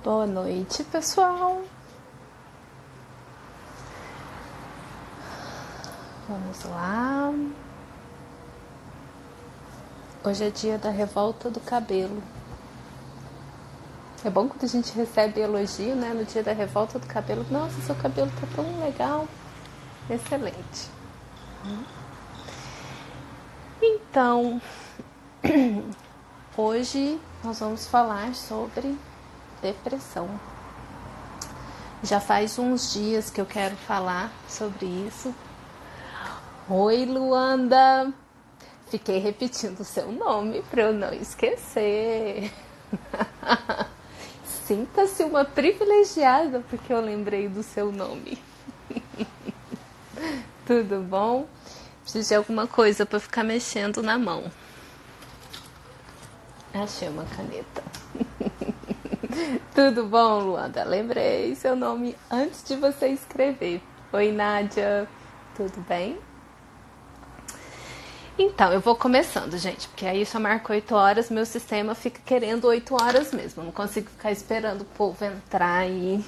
Boa noite, pessoal. Vamos lá. Hoje é dia da revolta do cabelo. É bom quando a gente recebe elogio, né? No dia da revolta do cabelo. Nossa, seu cabelo tá tão legal. Excelente. Então, hoje nós vamos falar sobre depressão. Já faz uns dias que eu quero falar sobre isso. Oi, Luanda! Fiquei repetindo o seu nome para eu não esquecer. Sinta-se uma privilegiada porque eu lembrei do seu nome. Tudo bom? Preciso de alguma coisa para ficar mexendo na mão. Achei uma caneta. Tudo bom, Luanda? Lembrei seu nome antes de você escrever. Oi, Nádia. Tudo bem? Então, eu vou começando, gente, porque aí só marca 8 horas, meu sistema fica querendo 8 horas mesmo. Não consigo ficar esperando o povo entrar aí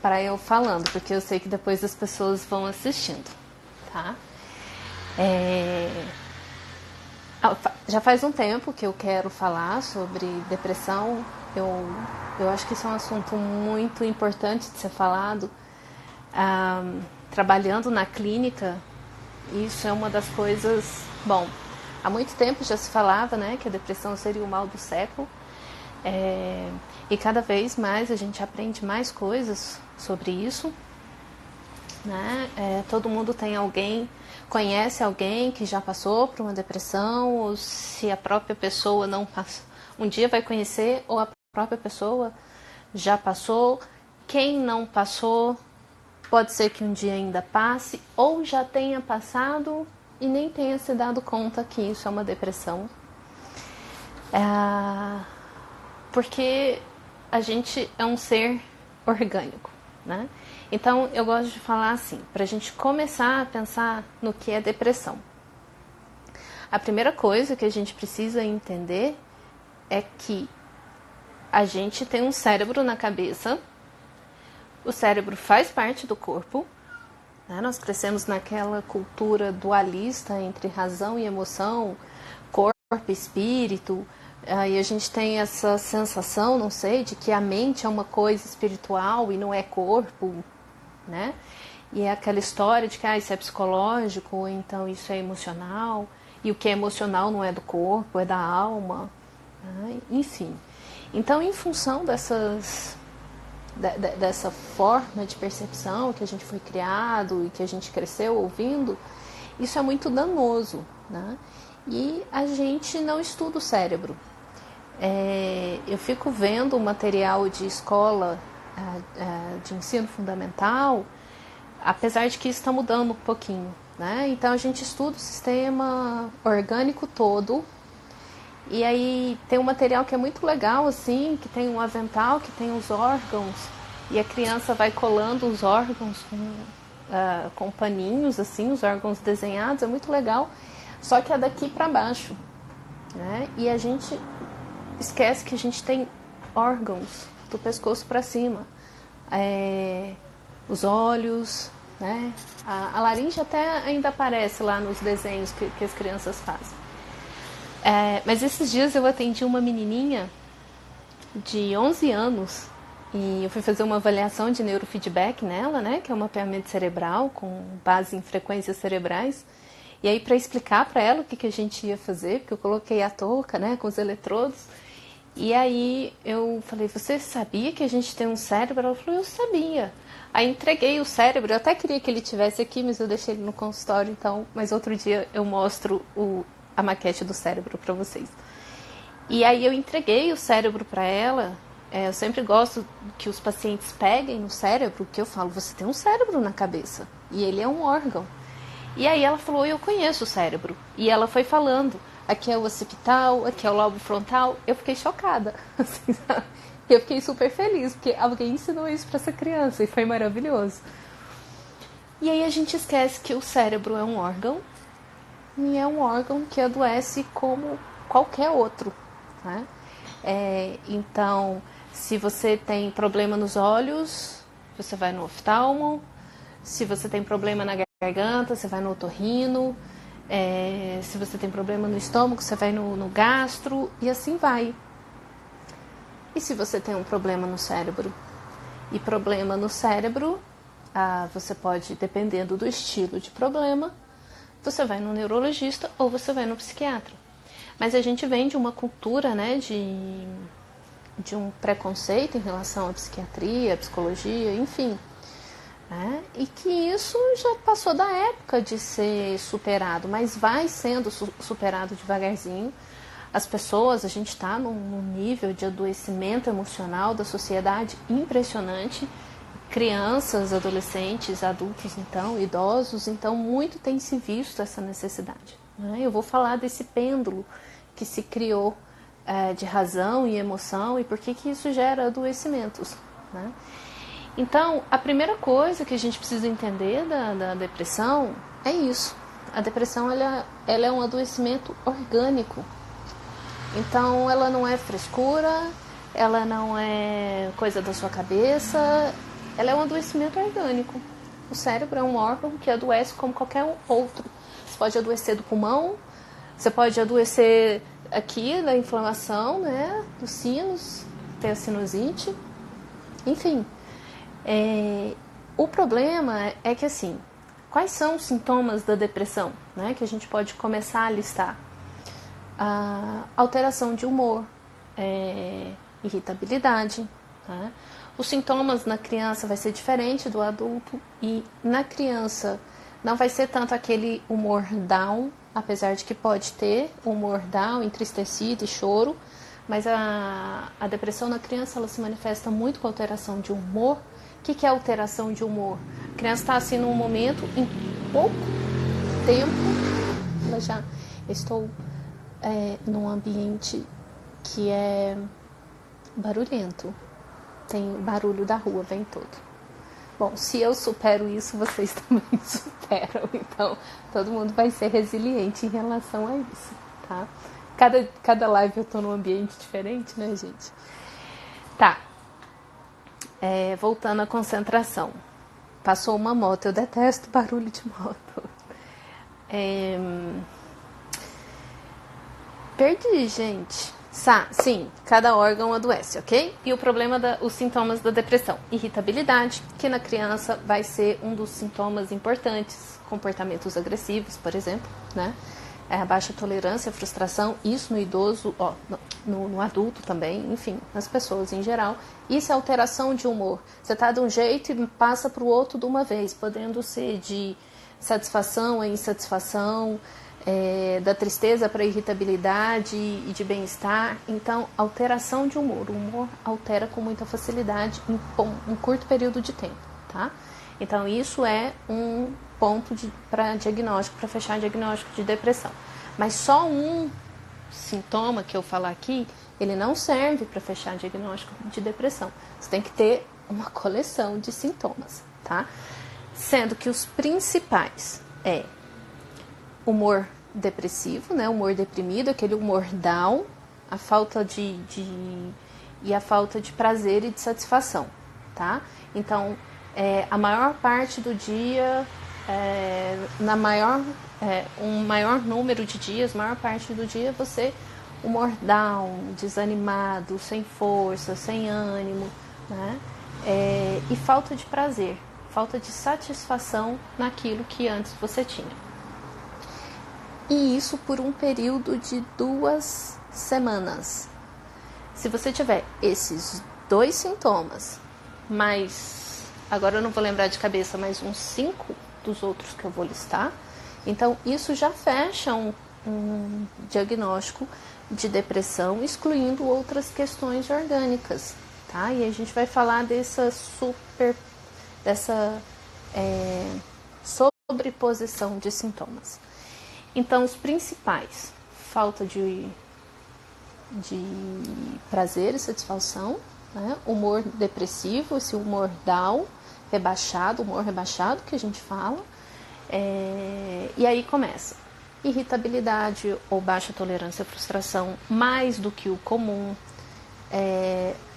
para eu falando, porque eu sei que depois as pessoas vão assistindo, tá? Já faz um tempo que eu quero falar sobre depressão. Eu acho que isso é um assunto muito importante de ser falado. Trabalhando na clínica, isso é uma das coisas... Bom, há muito tempo já se falava, né, que a depressão seria o mal do século. E cada vez mais a gente aprende mais coisas sobre isso. Né? Todo mundo tem alguém, conhece alguém que já passou por uma depressão, ou se a própria pessoa não passou, um dia vai conhecer, ou a própria pessoa já passou. Quem não passou, pode ser que um dia ainda passe, ou já tenha passado e nem tenha se dado conta que isso é uma depressão. Porque a gente é um ser orgânico, né? Então eu gosto de falar assim, para a gente começar a pensar no que é depressão. A primeira coisa que a gente precisa entender é que a gente tem um cérebro na cabeça, o cérebro faz parte do corpo, né? Nós crescemos naquela cultura dualista entre razão e emoção, corpo e espírito. Aí a gente tem essa sensação, não sei, de que a mente é uma coisa espiritual e não é corpo, né? E é aquela história de que isso é psicológico, ou então isso é emocional, e o que é emocional não é do corpo, é da alma, né? Enfim. Então, em função dessa forma de percepção que a gente foi criado e que a gente cresceu ouvindo, isso é muito danoso, né? E a gente não estuda o cérebro. Eu fico vendo o material de escola de ensino fundamental, apesar de que isso está mudando um pouquinho, né? Então a gente estuda o sistema orgânico todo, e aí tem um material que é muito legal, assim, que tem um avental, que tem os órgãos, e a criança vai colando os órgãos com paninhos, assim, os órgãos desenhados, é muito legal, só que é daqui para baixo, né? E a gente esquece que a gente tem órgãos do pescoço para cima, os olhos, né? A laringe até ainda aparece lá nos desenhos que as crianças fazem. Mas esses dias eu atendi uma menininha de 11 anos e eu fui fazer uma avaliação de neurofeedback nela, né? Que é um mapeamento cerebral com base em frequências cerebrais. E aí, para explicar para ela o que a gente ia fazer, porque eu coloquei a touca, né, com os eletrodos. E aí eu falei, você sabia que a gente tem um cérebro? Ela falou, eu sabia. Aí entreguei o cérebro, eu até queria que ele tivesse aqui, mas eu deixei ele no consultório, então, mas outro dia eu mostro a maquete do cérebro para vocês. E aí eu entreguei o cérebro para ela. Eu sempre gosto que os pacientes peguem no cérebro, que eu falo, você tem um cérebro na cabeça, e ele é um órgão. E aí ela falou, eu conheço o cérebro. E ela foi falando, aqui é o occipital, aqui é o lobo frontal. Eu fiquei chocada, assim, sabe? Eu fiquei super feliz, porque alguém ensinou isso para essa criança e foi maravilhoso. E aí a gente esquece que o cérebro é um órgão, e é um órgão que adoece como qualquer outro, né? Então, Se você tem problema nos olhos, você vai no oftalmo. Se você tem problema na garganta, você vai no otorrino. Se você tem problema no estômago, você vai no gastro, e assim vai. E se você tem um problema no cérebro? E problema no cérebro, você pode, dependendo do estilo de problema, você vai no neurologista ou você vai no psiquiatra. Mas a gente vem de uma cultura, né, de um preconceito em relação à psiquiatria, à psicologia, enfim. Né? E que isso já passou da época de ser superado, mas vai sendo superado devagarzinho. As pessoas, a gente está num nível de adoecimento emocional da sociedade impressionante. Crianças, adolescentes, adultos, então, idosos, então muito tem se visto essa necessidade. Né? Eu vou falar desse pêndulo que se criou de razão e emoção e por que isso gera adoecimentos. Né? Então, a primeira coisa que a gente precisa entender da depressão é isso. A depressão ela é um adoecimento orgânico. Então, ela não é frescura, ela não é coisa da sua cabeça, ela é um adoecimento orgânico. O cérebro é um órgão que adoece como qualquer outro. Você pode adoecer do pulmão, você pode adoecer aqui da inflamação, né, dos sinos, ter a sinusite, enfim. O problema é que, assim, quais são os sintomas da depressão, né, que a gente pode começar a listar? A alteração de humor, irritabilidade. Né? Os sintomas na criança vai ser diferente do adulto e na criança não vai ser tanto aquele humor down, apesar de que pode ter humor down, entristecido e choro, mas a depressão na criança ela se manifesta muito com alteração de humor. O que é alteração de humor? A criança está assim num momento, em pouco tempo, ela já estou num ambiente que é barulhento. Tem barulho da rua, vem todo. Bom, se eu supero isso, vocês também superam. Então, todo mundo vai ser resiliente em relação a isso, tá? Cada live eu tô num ambiente diferente, né, gente? Tá. Voltando à concentração. Passou uma moto. Eu detesto barulho de moto. Perdi, gente. Sim, cada órgão adoece, ok? E o problema, os sintomas da depressão. Irritabilidade, que na criança vai ser um dos sintomas importantes. Comportamentos agressivos, por exemplo, né? A baixa tolerância, frustração, isso no idoso, no adulto também, enfim, nas pessoas em geral. Isso é alteração de humor. Você está de um jeito e passa para o outro de uma vez, podendo ser de satisfação a insatisfação, da tristeza para a irritabilidade e de bem-estar. Então, alteração de humor. O humor altera com muita facilidade em um curto período de tempo, tá? Então, isso é um ponto para diagnóstico, para fechar diagnóstico de depressão. Mas só um sintoma que eu falar aqui, ele não serve para fechar diagnóstico de depressão. Você tem que ter uma coleção de sintomas, tá? Sendo que os principais humor depressivo, né? Humor deprimido, aquele humor down, a falta e a falta de prazer e de satisfação, tá? Então, a maior parte do dia, um maior número de dias, maior parte do dia, você humor down, desanimado, sem força, sem ânimo, né? E falta de prazer, falta de satisfação naquilo que antes você tinha. E isso por um período de 2 semanas. Se você tiver esses 2 sintomas, mas agora eu não vou lembrar de cabeça, mas uns 5 dos outros que eu vou listar, então isso já fecha um diagnóstico de depressão, excluindo outras questões orgânicas, tá? E a gente vai falar dessa sobreposição de sintomas. Então, os principais, falta de prazer e satisfação, né? Humor depressivo, esse humor down, humor rebaixado que a gente fala, e aí começa irritabilidade ou baixa tolerância à frustração, mais do que o comum,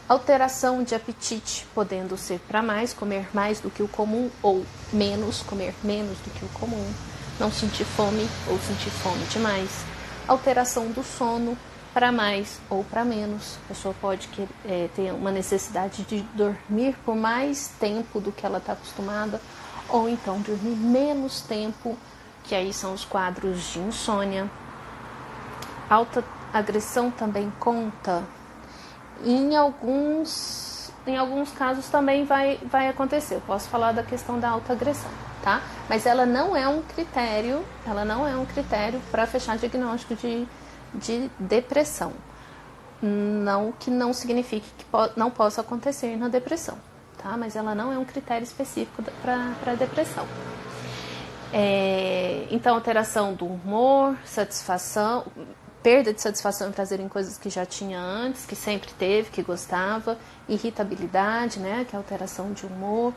Alteração de apetite, podendo ser para mais, comer mais do que o comum, ou menos, comer menos do que o comum. Não sentir fome ou sentir fome demais. Alteração do sono, para mais ou para menos. A pessoa pode ter uma necessidade de dormir por mais tempo do que ela está acostumada, ou então dormir menos tempo, que aí são os quadros de insônia. Alta agressão também conta. Em alguns casos também vai acontecer. Eu posso falar da questão da autoagressão, tá? Mas ela não é um critério para fechar diagnóstico de depressão. Não que não signifique que não possa acontecer na depressão, tá? Mas ela não é um critério específico para depressão. Então, alteração do humor, satisfação, perda de satisfação em prazer em coisas que já tinha antes, que sempre teve, que gostava, irritabilidade, né, que é alteração de humor,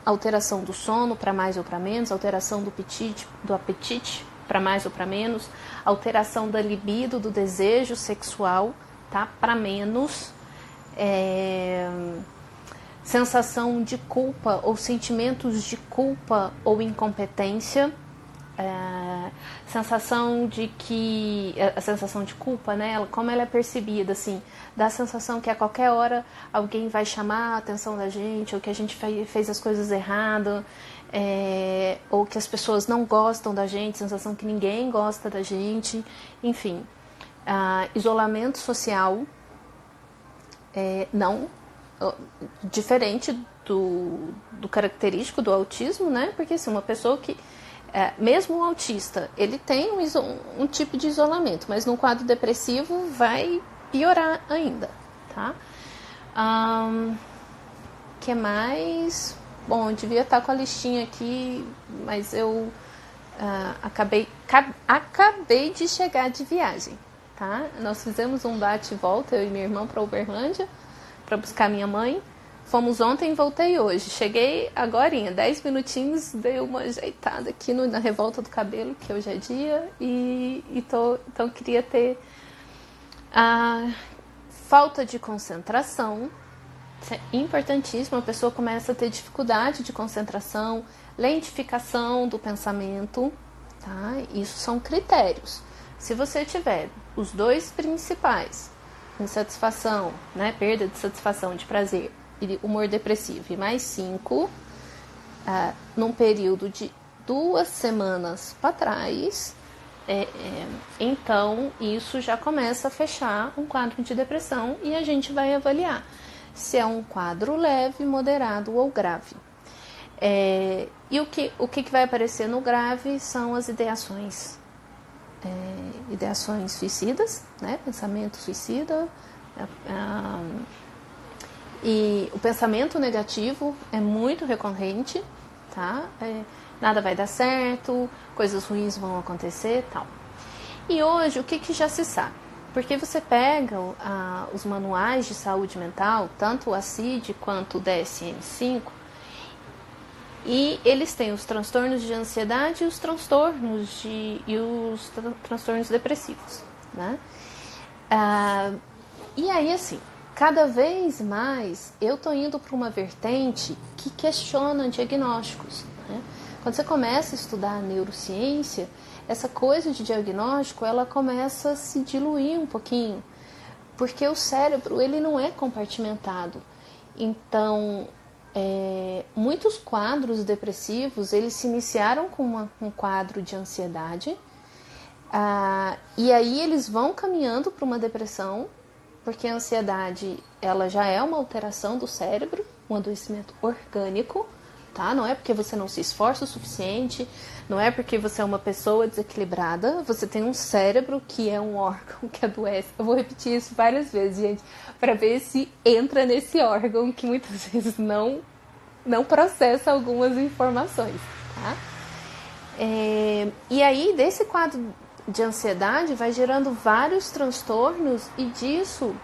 alteração do sono para mais ou para menos, alteração do apetite para mais ou para menos, alteração da libido, do desejo sexual, tá, para menos, sensação de culpa ou sentimentos de culpa ou incompetência, sensação de que a sensação de culpa, né, como ela é percebida, assim, dá a sensação que a qualquer hora alguém vai chamar a atenção da gente, ou que a gente fez as coisas erradas, ou que as pessoas não gostam da gente, sensação que ninguém gosta da gente, enfim. Isolamento social, não diferente do característico do autismo, né, porque assim, uma pessoa que mesmo o autista, ele tem um tipo de isolamento, mas no quadro depressivo vai piorar ainda, tá? Que mais? Bom, eu devia estar com a listinha aqui, mas eu acabei de chegar de viagem, tá? Nós fizemos um bate e volta, eu e minha irmã, para Uberlândia, para buscar minha mãe. Fomos ontem e voltei hoje. Cheguei agorinha, 10 minutinhos, dei uma ajeitada aqui na revolta do cabelo, que hoje é dia, então queria ter a falta de concentração. Isso é importantíssimo, a pessoa começa a ter dificuldade de concentração, lentificação do pensamento, tá? Isso são critérios. Se você tiver os dois principais, insatisfação, né, perda de satisfação, de prazer, humor depressivo, e mais 5, num período de 2 semanas para trás, então isso já começa a fechar um quadro de depressão e a gente vai avaliar se é um quadro leve, moderado ou grave. E o que vai aparecer no grave são as ideações suicidas, né? Pensamento suicida, e o pensamento negativo é muito recorrente, tá? Nada vai dar certo, coisas ruins vão acontecer, tal. E hoje, o que já se sabe? Porque você pega os manuais de saúde mental, tanto o ACID quanto o DSM-5, e eles têm os transtornos de ansiedade e os transtornos depressivos, né? E aí, assim, cada vez mais eu estou indo para uma vertente que questiona diagnósticos, né? Quando você começa a estudar a neurociência, essa coisa de diagnóstico, ela começa a se diluir um pouquinho, porque o cérebro, ele não é compartimentado. Então, muitos quadros depressivos, eles se iniciaram com um quadro de ansiedade, e aí eles vão caminhando para uma depressão, porque a ansiedade, ela já é uma alteração do cérebro, um adoecimento orgânico, tá? Não é porque você não se esforça o suficiente, não é porque você é uma pessoa desequilibrada, você tem um cérebro que é um órgão que adoece. Eu vou repetir isso várias vezes, gente, para ver se entra nesse órgão que muitas vezes não processa algumas informações, tá? E aí, desse quadro de ansiedade, vai gerando vários transtornos e disso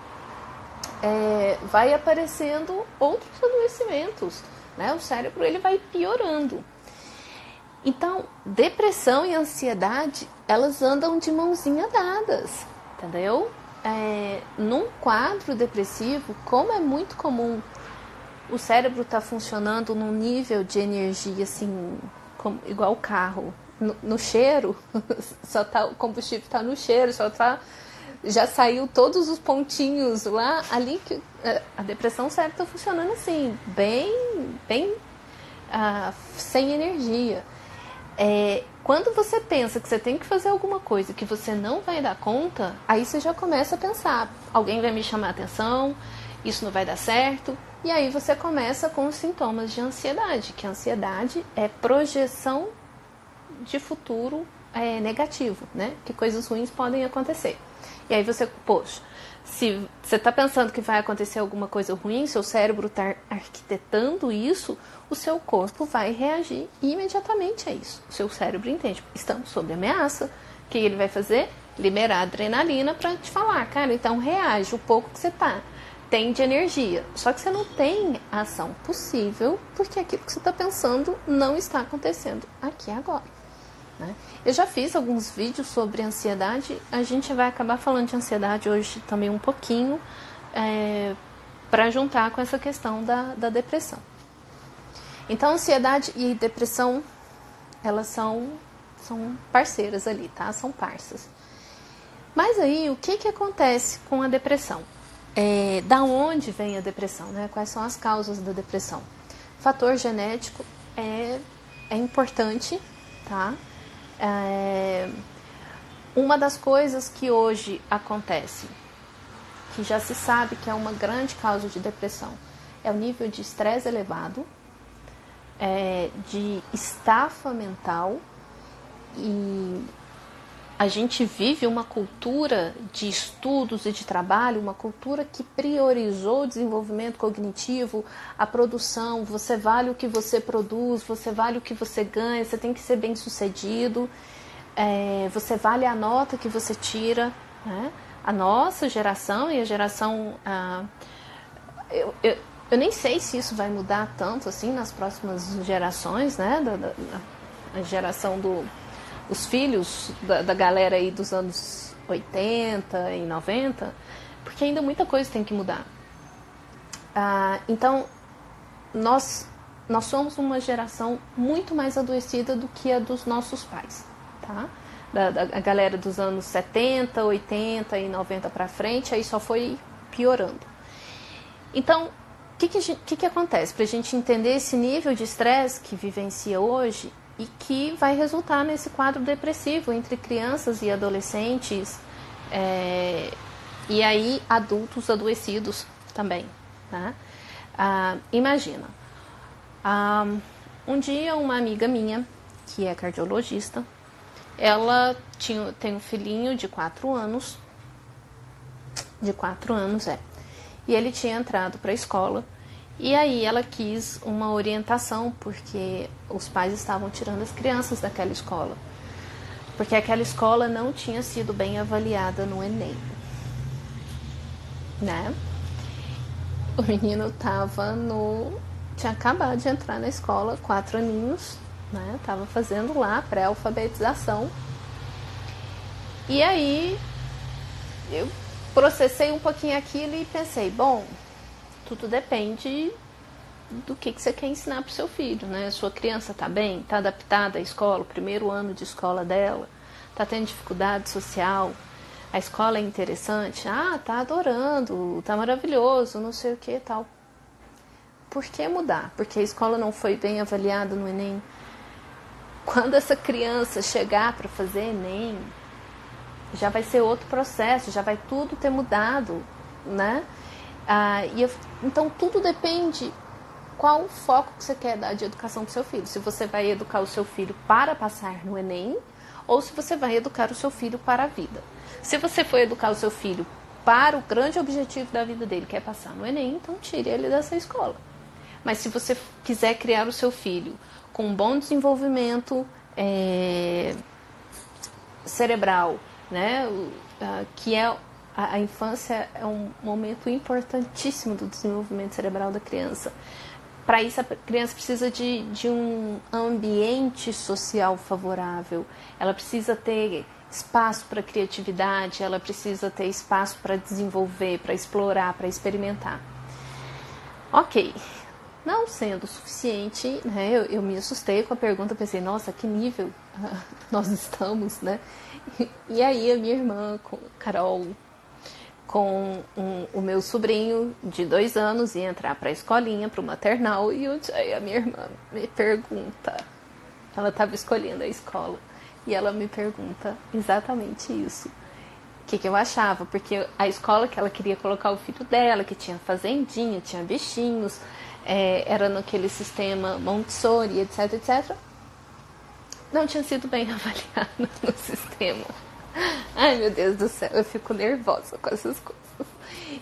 vai aparecendo outros adoecimentos, né? O cérebro, ele vai piorando. Então, depressão e ansiedade, elas andam de mãozinha dadas, entendeu? num quadro depressivo, como é muito comum o cérebro estar funcionando num nível de energia assim, igual o carro, no cheiro, só tá, o combustível está no cheiro, já saiu todos os pontinhos lá, ali que a depressão, o cérebro está funcionando assim, bem sem energia. Quando você pensa que você tem que fazer alguma coisa que você não vai dar conta, aí você já começa a pensar, alguém vai me chamar a atenção, isso não vai dar certo, e aí você começa com os sintomas de ansiedade, que a ansiedade é projeção de futuro negativo, né? Que coisas ruins podem acontecer. E aí você, poxa, se você está pensando que vai acontecer alguma coisa ruim, seu cérebro está arquitetando isso, o seu corpo vai reagir imediatamente a isso. O seu cérebro entende, estamos sob ameaça. O que ele vai fazer? Liberar adrenalina para te falar, cara, então reage o pouco que você tem de energia. Só que você não tem ação possível, porque aquilo que você está pensando não está acontecendo aqui agora. Né? Eu já fiz alguns vídeos sobre ansiedade, a gente vai acabar falando de ansiedade hoje também um pouquinho, para juntar com essa questão da depressão. Então, ansiedade e depressão, elas são parceiras ali, tá? São parças. Mas aí, o que acontece com a depressão? Da onde vem a depressão, né? Quais são as causas da depressão? Fator genético é importante, tá? Uma das coisas que hoje acontece, que já se sabe que é uma grande causa de depressão, é o nível de estresse elevado, de estafa mental, e a gente vive uma cultura de estudos e de trabalho, uma cultura que priorizou o desenvolvimento cognitivo, a produção, você vale o que você produz, você vale o que você ganha, você tem que ser bem sucedido, você vale a nota que você tira, né? A nossa geração e a geração... Eu nem sei se isso vai mudar tanto assim nas próximas gerações, né? A geração os filhos da galera aí dos anos 80 e 90, porque ainda muita coisa tem que mudar. Então, nós somos uma geração muito mais adoecida do que a dos nossos pais, tá? A galera dos anos 70, 80 e 90 para frente, aí só foi piorando. Então, o que acontece? Para a gente entender esse nível de estresse que vivencia hoje e que vai resultar nesse quadro depressivo entre crianças e adolescentes, e aí adultos adoecidos também. Tá? Imagina, um dia uma amiga minha, que é cardiologista, ela tem um filhinho de 4 anos, e ele tinha entrado para a escola, e aí ela quis uma orientação, porque os pais estavam tirando as crianças daquela escola, porque aquela escola não tinha sido bem avaliada no Enem, né? O menino tinha acabado de entrar na escola, 4 aninhos, né? Tava fazendo lá pré-alfabetização, e aí eu processei um pouquinho aquilo e pensei, bom, tudo depende do que você quer ensinar para o seu filho, né? Sua criança está bem? Está adaptada à escola? O primeiro ano de escola dela? Está tendo dificuldade social? A escola é interessante? Tá adorando, tá maravilhoso, não sei o que e tal. Por que mudar? Porque a escola não foi bem avaliada no Enem? Quando essa criança chegar para fazer Enem, já vai ser outro processo, já vai tudo ter mudado, né? Então tudo depende qual o foco que você quer dar de educação para o seu filho. Se você vai educar o seu filho para passar no Enem, ou se você vai educar o seu filho para a vida. Se você for educar o seu filho para o grande objetivo da vida dele, que é passar no Enem, então tire ele dessa escola. Mas se você quiser criar o seu filho com um bom desenvolvimento cerebral, né, que é a infância é um momento importantíssimo do desenvolvimento cerebral da criança. Para isso, a criança precisa de um ambiente social favorável. Ela precisa ter espaço para criatividade, ela precisa ter espaço para desenvolver, para explorar, para experimentar. Ok, não sendo suficiente, né, eu me assustei com a pergunta, pensei, nossa, que nível nós estamos, né? E aí a minha irmã, Carol, com o meu sobrinho de 2 anos, ia entrar para a escolinha, para o maternal, e aí a minha irmã me pergunta, ela estava escolhendo a escola, e ela me pergunta exatamente isso. O que eu achava, porque a escola que ela queria colocar o filho dela, que tinha fazendinha, tinha bichinhos, era naquele sistema Montessori, etc, etc, não tinha sido bem avaliada no sistema. Ai, meu Deus do céu, eu fico nervosa com essas coisas.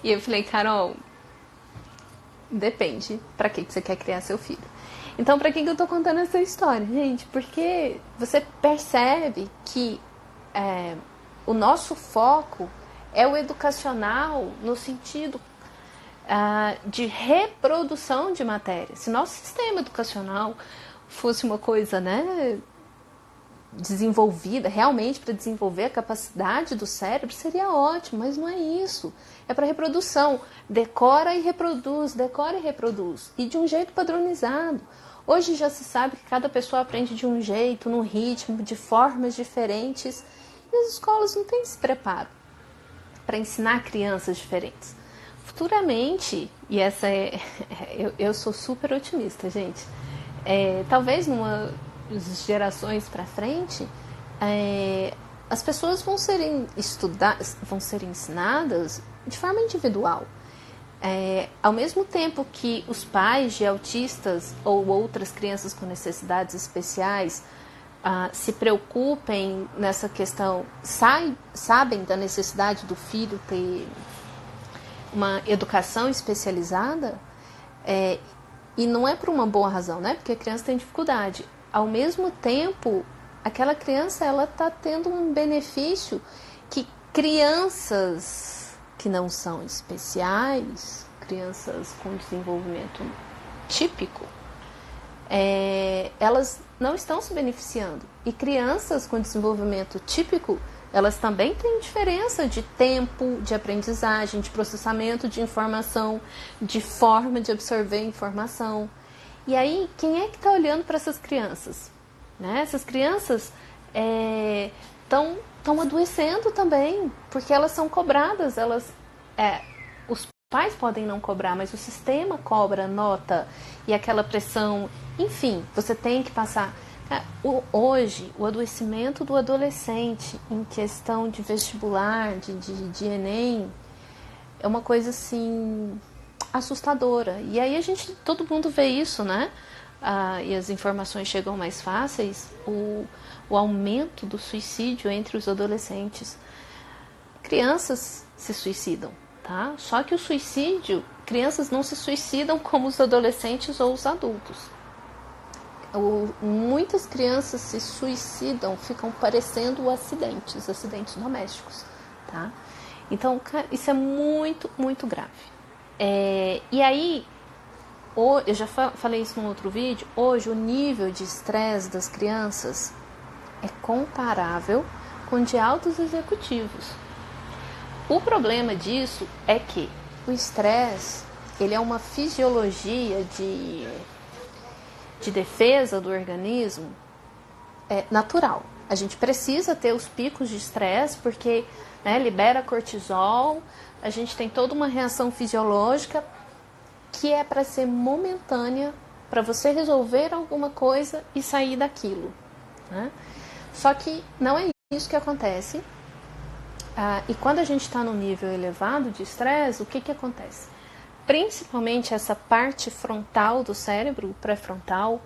E eu falei, Carol, depende pra que você quer criar seu filho. Então, pra que eu tô contando essa história, gente? Porque você percebe que o nosso foco é o educacional no sentido de reprodução de matéria. Se nosso sistema educacional fosse uma coisa, né, desenvolvida, realmente para desenvolver a capacidade do cérebro, seria ótimo, mas não é isso. É para reprodução. Decora e reproduz, decora e reproduz. E de um jeito padronizado. Hoje já se sabe que cada pessoa aprende de um jeito, num ritmo, de formas diferentes. E as escolas não têm esse preparo para ensinar crianças diferentes. Futuramente, e essa eu sou super otimista, gente. Talvez numa gerações para frente, as pessoas vão ser ensinadas de forma individual. Ao mesmo tempo que os pais de autistas ou outras crianças com necessidades especiais se preocupem nessa questão, sabem da necessidade do filho ter uma educação especializada, e não é por uma boa razão, né? Porque a criança tem dificuldade. Ao mesmo tempo, aquela criança ela está tendo um benefício que crianças que não são especiais, crianças com desenvolvimento típico, elas não estão se beneficiando. E crianças com desenvolvimento típico, elas também têm diferença de tempo, de aprendizagem, de processamento de informação, de forma de absorver informação. E aí, quem é que está olhando para essas crianças? Né? Essas crianças estão adoecendo também, porque elas são cobradas. Os pais podem não cobrar, mas o sistema cobra nota e aquela pressão. Enfim, você tem que passar. Hoje, o adoecimento do adolescente em questão de vestibular, de Enem, é uma coisa assim assustadora. E aí todo mundo vê isso, né? E as informações chegam mais fáceis, o aumento do suicídio entre os adolescentes. Crianças se suicidam, tá? Só que o suicídio, crianças não se suicidam como os adolescentes ou os adultos. Muitas crianças se suicidam, ficam parecendo acidentes domésticos, tá? Então, isso é muito, muito grave. E aí, eu já falei isso num outro vídeo, hoje o nível de estresse das crianças é comparável com o de altos executivos. O problema disso é que o estresse, ele é uma fisiologia de defesa do organismo natural. A gente precisa ter os picos de estresse porque, né, libera cortisol, a gente tem toda uma reação fisiológica que é para ser momentânea, para você resolver alguma coisa e sair daquilo, né? Só que não é isso que acontece. E quando a gente está num nível elevado de estresse, o que acontece? Principalmente essa parte frontal do cérebro, pré-frontal,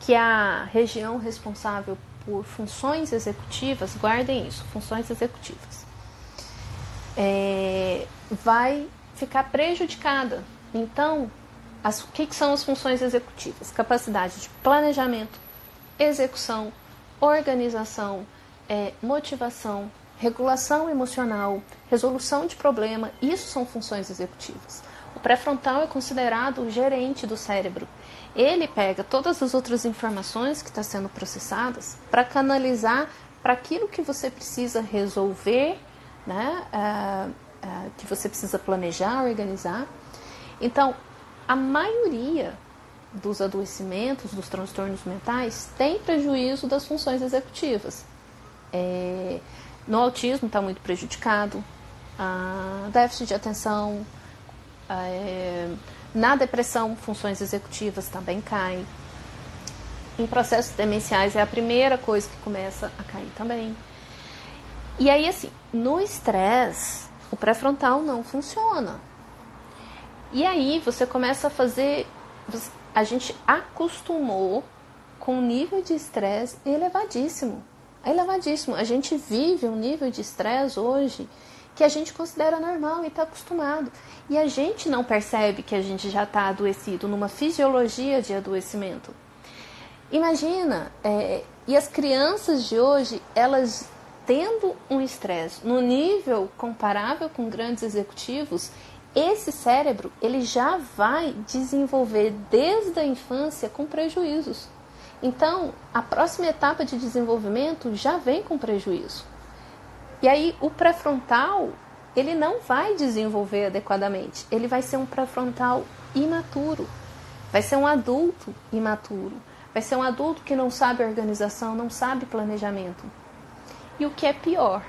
que é a região responsável por funções executivas, guardem isso, funções executivas, vai ficar prejudicada. Então, o que são as funções executivas? Capacidade de planejamento, execução, organização, motivação, regulação emocional, resolução de problema, isso são funções executivas. O pré-frontal é considerado o gerente do cérebro. Ele pega todas as outras informações que estão sendo processadas para canalizar para aquilo que você precisa resolver, né? Que você precisa planejar, organizar. Então, a maioria dos adoecimentos, dos transtornos mentais, tem prejuízo das funções executivas. No autismo está muito prejudicado, déficit de atenção, na depressão, funções executivas também caem. Em processos demenciais é a primeira coisa que começa a cair também. E aí, assim, no estresse, o pré-frontal não funciona. E aí você começa a fazer... A gente acostumou com um nível de estresse elevadíssimo. É elevadíssimo. A gente vive um nível de estresse hoje que a gente considera normal e está acostumado. E a gente não percebe que a gente já está adoecido, numa fisiologia de adoecimento. Imagina, e as crianças de hoje, elas tendo um estresse no nível comparável com grandes executivos, esse cérebro ele já vai desenvolver desde a infância com prejuízos. Então, a próxima etapa de desenvolvimento já vem com prejuízo. E aí, o pré-frontal, ele não vai desenvolver adequadamente. Ele vai ser um pré-frontal imaturo. Vai ser um adulto imaturo. Vai ser um adulto que não sabe organização, não sabe planejamento. E o que é pior,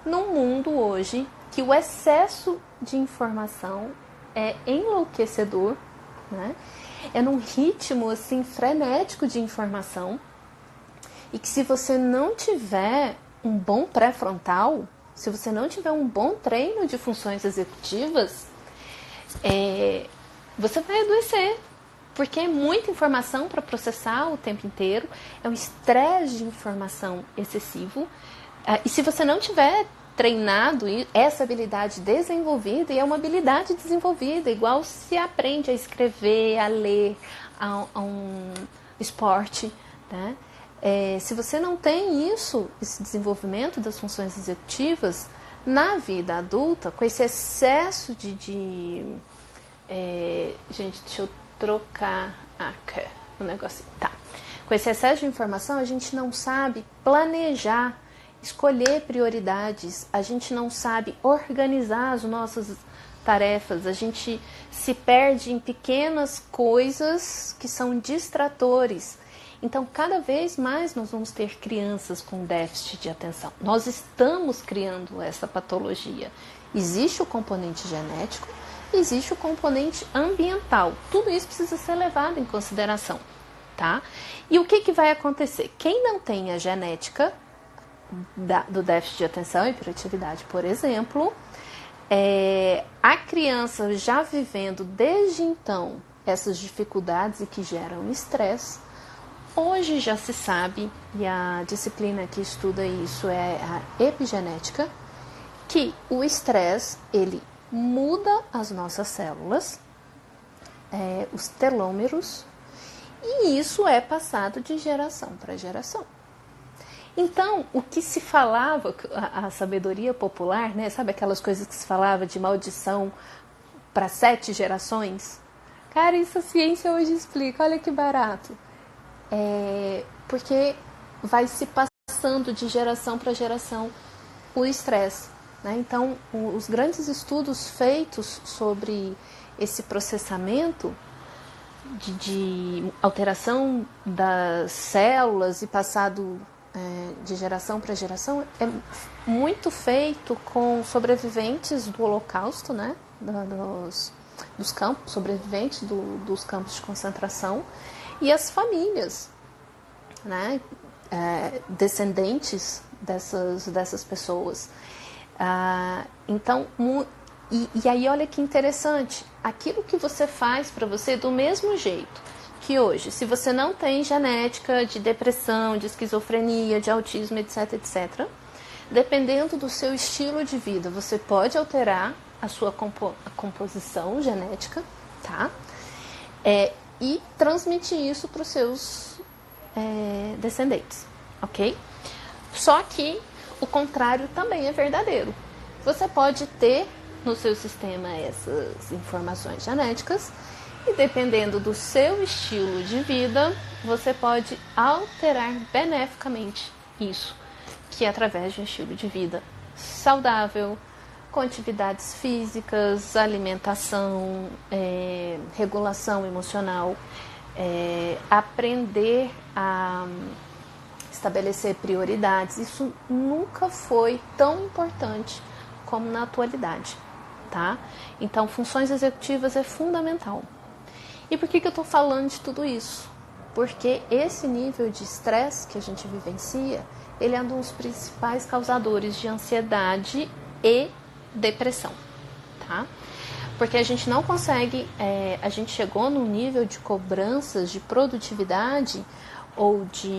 no mundo hoje, que o excesso de informação é enlouquecedor, né? É num ritmo assim frenético de informação, e que se você não tiver um bom pré-frontal, se você não tiver um bom treino de funções executivas, você vai adoecer. Porque é muita informação para processar o tempo inteiro, é um estresse de informação excessivo. E se você não tiver treinado essa habilidade desenvolvida, e é uma habilidade desenvolvida, igual se aprende a escrever, a ler, a um esporte, né? Se você não tem esse desenvolvimento das funções executivas, na vida adulta, com esse excesso gente, deixa eu trocar o negocinho. Tá. Com esse excesso de informação, a gente não sabe planejar, escolher prioridades, a gente não sabe organizar as nossas tarefas, a gente se perde em pequenas coisas que são distratores. Então, cada vez mais nós vamos ter crianças com déficit de atenção. Nós estamos criando essa patologia. Existe o componente genético, existe o componente ambiental. Tudo isso precisa ser levado em consideração, tá? E o que vai acontecer? Quem não tem a genética do déficit de atenção e hiperatividade, por exemplo, a criança já vivendo desde então essas dificuldades e que geram estresse, hoje já se sabe, e a disciplina que estuda isso é a epigenética, que o estresse, ele muda as nossas células, os telômeros, e isso é passado de geração para geração. Então, o que se falava, a sabedoria popular, né, sabe aquelas coisas que se falava de maldição para 7 gerações? Cara, isso a ciência hoje explica, olha que barato. Porque vai se passando de geração para geração o estresse. Então, os grandes estudos feitos sobre esse processamento de alteração das células e passado de geração para geração é muito feito com sobreviventes do Holocausto, né? Dos campos, sobreviventes dos campos de concentração, e as famílias, né? Descendentes dessas pessoas. Então, e aí olha que interessante, aquilo que você faz para você do mesmo jeito que hoje, se você não tem genética de depressão, de esquizofrenia, de autismo, etc, etc, dependendo do seu estilo de vida, você pode alterar a sua composição genética, tá? E transmitir isso para os seus descendentes, ok? Só que o contrário também é verdadeiro. Você pode ter no seu sistema essas informações genéticas e, dependendo do seu estilo de vida, você pode alterar beneficamente isso. que é através de um estilo de vida saudável, com atividades físicas, alimentação, regulação emocional, aprender a estabelecer prioridades. Isso nunca foi tão importante como na atualidade, tá? Então, funções executivas é fundamental. E por que eu estou falando de tudo isso? Porque esse nível de estresse que a gente vivencia, ele é um dos principais causadores de ansiedade e depressão, tá? Porque a gente não consegue, a gente chegou num nível de cobranças de produtividade ou de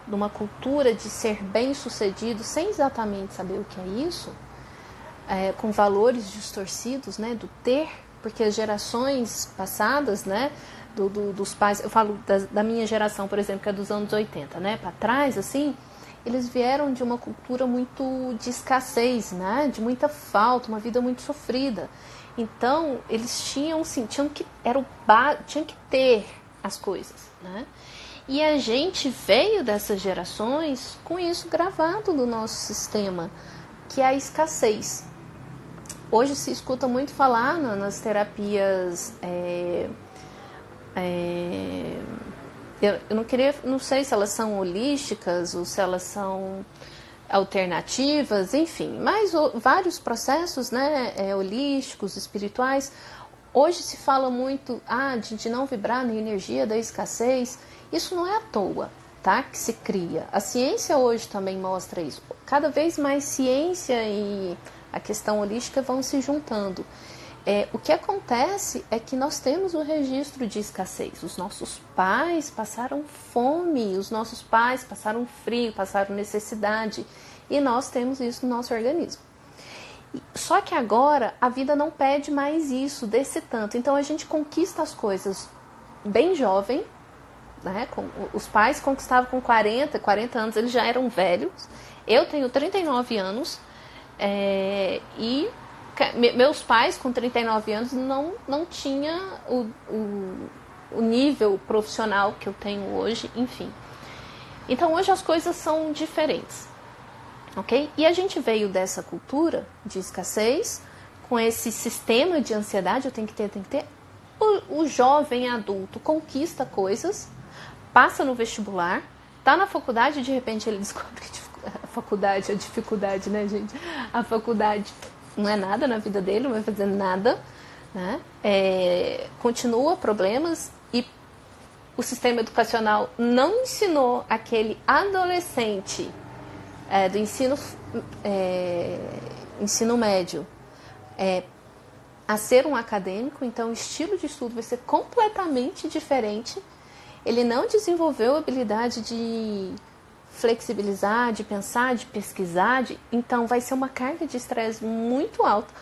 uma cultura de ser bem-sucedido sem exatamente saber o que é isso, com valores distorcidos, né, do ter, porque as gerações passadas, né, dos pais, eu falo da minha geração, por exemplo, que é dos anos 80, né, para trás, assim, eles vieram de uma cultura muito de escassez, né, de muita falta, uma vida muito sofrida. Então, eles tinham que ter as coisas, né? E a gente veio dessas gerações com isso gravado no nosso sistema, que é a escassez. Hoje se escuta muito falar nas terapias. Eu não sei se elas são holísticas ou se elas são alternativas, enfim, mas vários processos, né, holísticos, espirituais. Hoje se fala muito de não vibrar na energia da escassez. Isso não é à toa, tá, que se cria. A ciência hoje também mostra isso. Cada vez mais ciência e a questão holística vão se juntando. O que acontece é que nós temos o registro de escassez. Os nossos pais passaram fome, os nossos pais passaram frio, passaram necessidade, e nós temos isso no nosso organismo. Só que agora a vida não pede mais isso, desse tanto. Então a gente conquista as coisas bem jovem, né? Os pais conquistavam com 40 anos, eles já eram velhos. Eu tenho 39 anos e meus pais com 39 anos não tinham o nível profissional que eu tenho hoje, enfim. Então hoje as coisas são diferentes, ok? E a gente veio dessa cultura de escassez, com esse sistema de ansiedade, eu tenho que ter. O jovem adulto conquista coisas, passa no vestibular, tá na faculdade e de repente ele descobre que a dificuldade, né, gente? A faculdade não é nada na vida dele, não vai fazer nada, né? Continua problemas e o sistema educacional não ensinou aquele adolescente do ensino médio a ser um acadêmico, então o estilo de estudo vai ser completamente diferente. Ele não desenvolveu a habilidade de flexibilizar, de pensar, de pesquisar, então vai ser uma carga de estresse muito alta.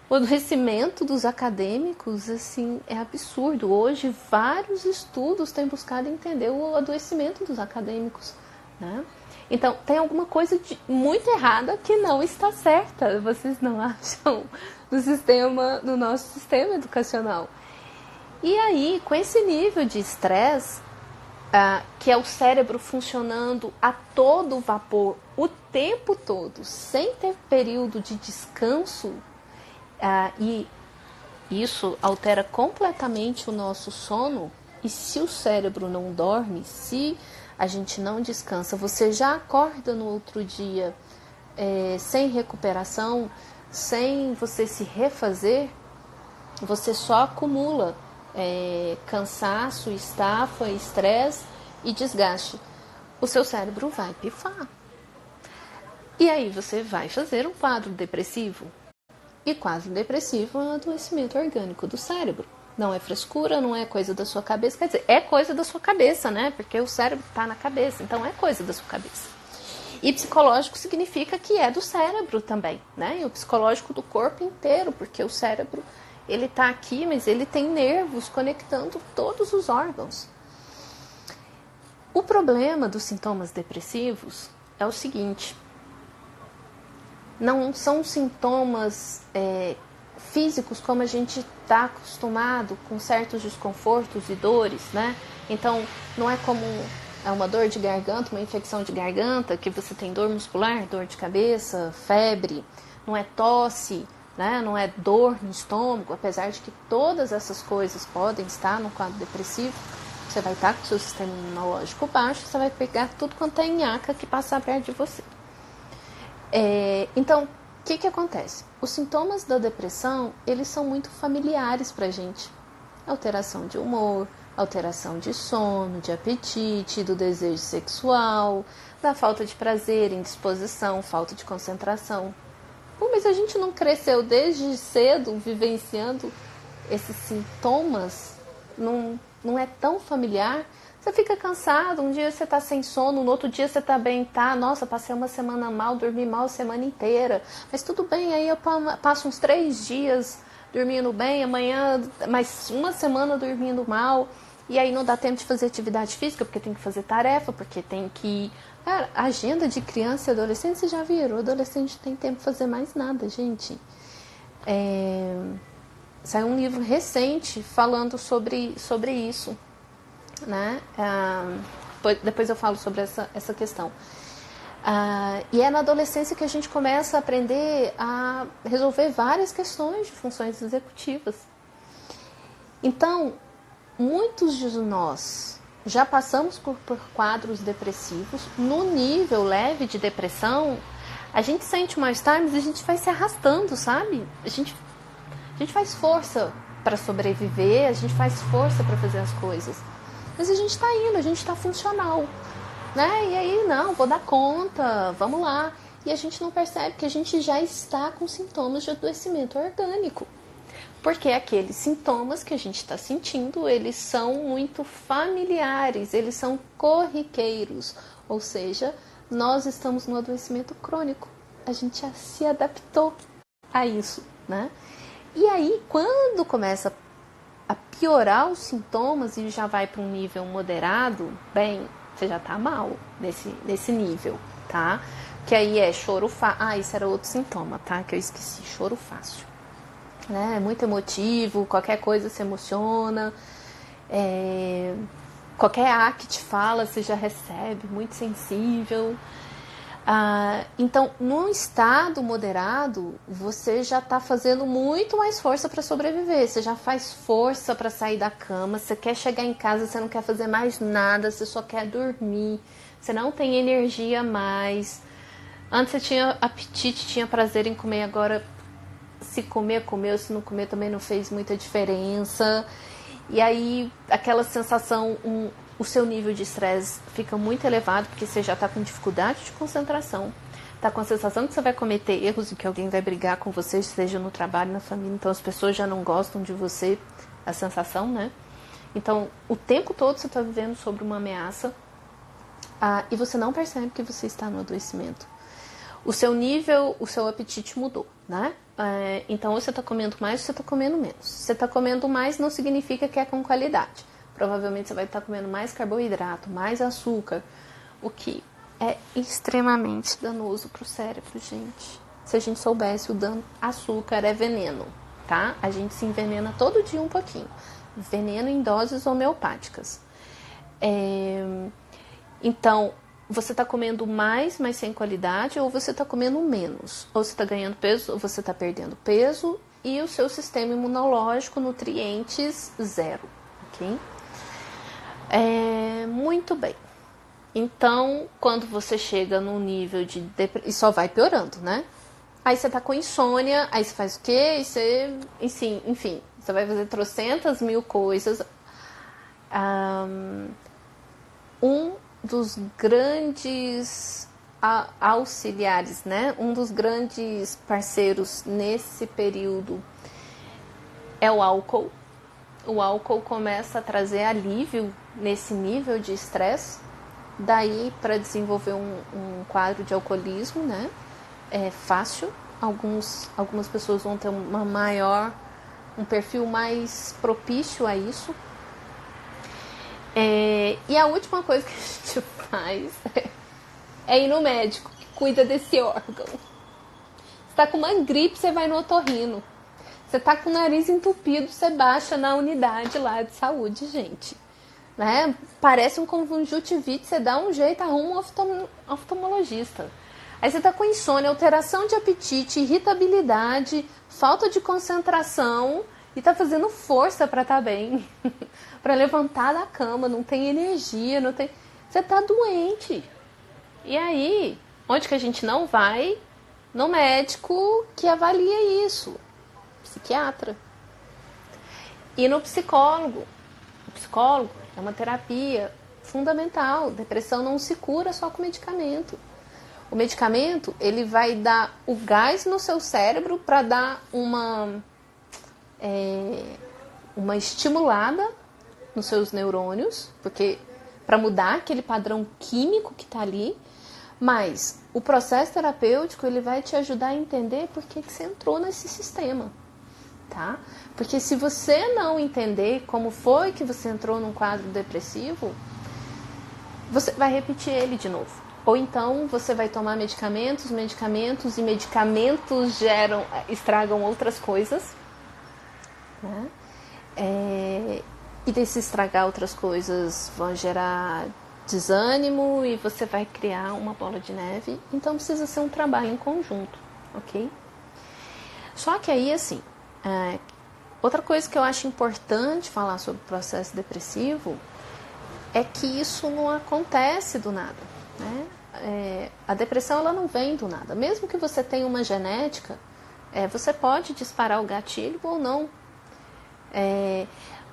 O adoecimento dos acadêmicos, assim, é absurdo. Hoje, vários estudos têm buscado entender o adoecimento dos acadêmicos, né? Então, tem alguma coisa muito errada que não está certa, vocês não acham, no nosso sistema educacional. E aí, com esse nível de estresse, que é o cérebro funcionando a todo vapor, o tempo todo, sem ter período de descanso, e isso altera completamente o nosso sono. E se o cérebro não dorme, se a gente não descansa, você já acorda no outro dia sem recuperação, sem você se refazer, você só acumula cansaço, estafa, estresse e desgaste. O seu cérebro vai pifar. E aí você vai fazer um quadro depressivo. E quadro depressivo é um adoecimento orgânico do cérebro. Não é frescura, não é coisa da sua cabeça. Quer dizer, é coisa da sua cabeça, né? Porque o cérebro está na cabeça, então é coisa da sua cabeça. E psicológico significa que é do cérebro também, né? E o psicológico do corpo inteiro, porque o cérebro, ele está aqui, mas ele tem nervos conectando todos os órgãos. O problema dos sintomas depressivos é o seguinte: não são sintomas físicos como a gente está acostumado, com certos desconfortos e dores, né? Então, não é como é uma dor de garganta, uma infecção de garganta, que você tem dor muscular, dor de cabeça, febre, não é tosse, né? Não é dor no estômago, apesar de que todas essas coisas podem estar no quadro depressivo, você vai estar com o seu sistema imunológico baixo, você vai pegar tudo quanto é nhaca que passar perto de você. Então, o que acontece? Os sintomas da depressão, eles são muito familiares pra gente. Alteração de humor, alteração de sono, de apetite, do desejo sexual, da falta de prazer, indisposição, falta de concentração. Mas a gente não cresceu desde cedo vivenciando esses sintomas? Não é tão familiar? Você fica cansado, um dia você tá sem sono, no outro dia você tá bem, tá? Nossa, passei uma semana mal, dormi mal a semana inteira. Mas tudo bem, aí eu passo uns 3 dias dormindo bem, amanhã mais uma semana dormindo mal. E aí não dá tempo de fazer atividade física, porque tem que fazer tarefa, porque tem que... Cara, a agenda de criança e adolescente, vocês já viram? O adolescente tem tempo de fazer mais nada, gente. Saiu um livro recente falando sobre isso, né? Depois eu falo sobre essa questão. E é na adolescência que a gente começa a aprender a resolver várias questões de funções executivas. Então, muitos de nós já passamos por quadros depressivos. No nível leve de depressão, a gente sente mal-estar, mas a gente vai se arrastando, sabe? A gente faz força para sobreviver, a gente faz força para fazer as coisas. Mas a gente está indo, a gente está funcional, né? E aí, não, vou dar conta, vamos lá. E a gente não percebe que a gente já está com sintomas de adoecimento orgânico. Porque aqueles sintomas que a gente está sentindo, eles são muito familiares, eles são corriqueiros. Ou seja, nós estamos no adoecimento crônico. A gente já se adaptou a isso, né? E aí, quando começa a piorar os sintomas e já vai para um nível moderado, bem, você já está mal nesse nível, tá? Que aí é choro fácil. Isso era outro sintoma, tá? Que eu esqueci, choro fácil. Né? É muito emotivo, qualquer coisa se emociona, qualquer A que te fala você já recebe, muito sensível. Então, num estado moderado, você já está fazendo muito mais força para sobreviver, você já faz força para sair da cama, você quer chegar em casa, você não quer fazer mais nada, você só quer dormir, você não tem energia mais. Antes você tinha apetite, tinha prazer em comer, agora se comer, comeu, se não comer também não fez muita diferença. E aí aquela sensação, o seu nível de estresse fica muito elevado, porque você já está com dificuldade de concentração, está com a sensação que você vai cometer erros e que alguém vai brigar com você, seja no trabalho, na família, então as pessoas já não gostam de você, a sensação, né? Então o tempo todo você está vivendo sobre uma ameaça, e você não percebe que você está no adoecimento. O seu nível, o seu apetite mudou, né? Então, você está comendo mais ou você está comendo menos. Se você está comendo mais, não significa que é com qualidade. Provavelmente você vai estar comendo mais carboidrato, mais açúcar, o que é extremamente danoso para o cérebro, gente. Se a gente soubesse o dano, açúcar é veneno, tá? A gente se envenena todo dia um pouquinho. Veneno em doses homeopáticas. Então, você está comendo mais, mas sem qualidade, ou você está comendo menos. Ou você está ganhando peso, ou você está perdendo peso, e o seu sistema imunológico, nutrientes, zero. Ok? Muito bem. Então, quando você chega num nível de depressão, e só vai piorando, né? Aí você tá com insônia, aí você faz o quê? E você, enfim, você vai fazer trocentas mil coisas. Um dos grandes auxiliares, né? Um dos grandes parceiros nesse período é o álcool. O álcool começa a trazer alívio nesse nível de estresse. Daí, para desenvolver um quadro de alcoolismo, né? É fácil. Algumas pessoas vão ter um perfil mais propício a isso. E a última coisa que a gente faz é ir no médico, que cuida desse órgão. Você tá com uma gripe, você vai no otorrino. Você tá com o nariz entupido, você baixa na unidade lá de saúde, gente. né? Parece um conjuntivite, você dá um jeito, arruma um oftalmologista. Aí você tá com insônia, alteração de apetite, irritabilidade, falta de concentração e tá fazendo força para estar bem, para levantar da cama, não tem energia, não tem, você tá doente. E aí, onde que a gente não vai? No médico que avalia isso, psiquiatra. E no psicólogo. O psicólogo é uma terapia fundamental. Depressão não se cura só com medicamento. O medicamento, ele vai dar o gás no seu cérebro para dar uma estimulada nos seus neurônios, porque para mudar aquele padrão químico que está ali. Mas o processo terapêutico, ele vai te ajudar a entender por que você entrou nesse sistema, tá? Porque se você não entender como foi que você entrou num quadro depressivo, você vai repetir ele de novo. Ou então você vai tomar medicamentos e medicamentos estragam outras coisas, né? E desse estragar outras coisas vão gerar desânimo e você vai criar uma bola de neve. Então precisa ser um trabalho em conjunto, ok? Só que aí, assim, outra coisa que eu acho importante falar sobre o processo depressivo é que isso não acontece do nada, né? A depressão, ela não vem do nada. Mesmo que você tenha uma genética, você pode disparar o gatilho ou não.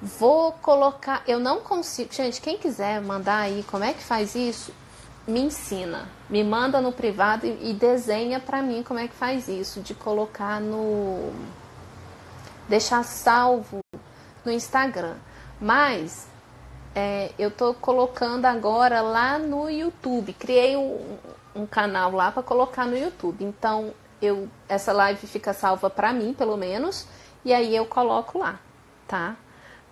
Vou colocar, eu não consigo, gente, quem quiser mandar aí como é que faz isso, me ensina, me manda no privado e desenha pra mim como é que faz isso, de colocar deixar salvo no Instagram. Mas eu tô colocando agora lá no YouTube, criei um canal lá para colocar no YouTube, então essa live fica salva pra mim, pelo menos, e aí eu coloco lá, tá?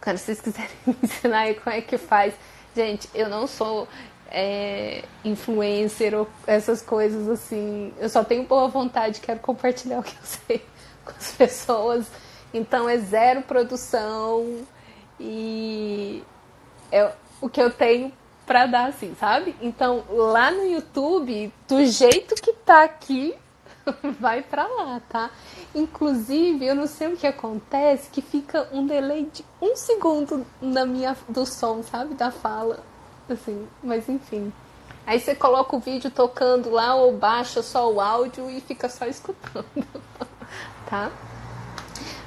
Quando vocês quiserem me ensinar aí como é que faz. Gente, eu não sou influencer ou essas coisas assim. Eu só tenho boa vontade, quero compartilhar o que eu sei com as pessoas. Então é zero produção e é o que eu tenho pra dar, assim, sabe? Então lá no YouTube, do jeito que tá aqui, vai pra lá, tá? Inclusive, eu não sei o que acontece, que fica um delay de 1 segundo do som, sabe? Da fala, assim, mas enfim. Aí você coloca o vídeo tocando lá ou baixa só o áudio e fica só escutando, tá?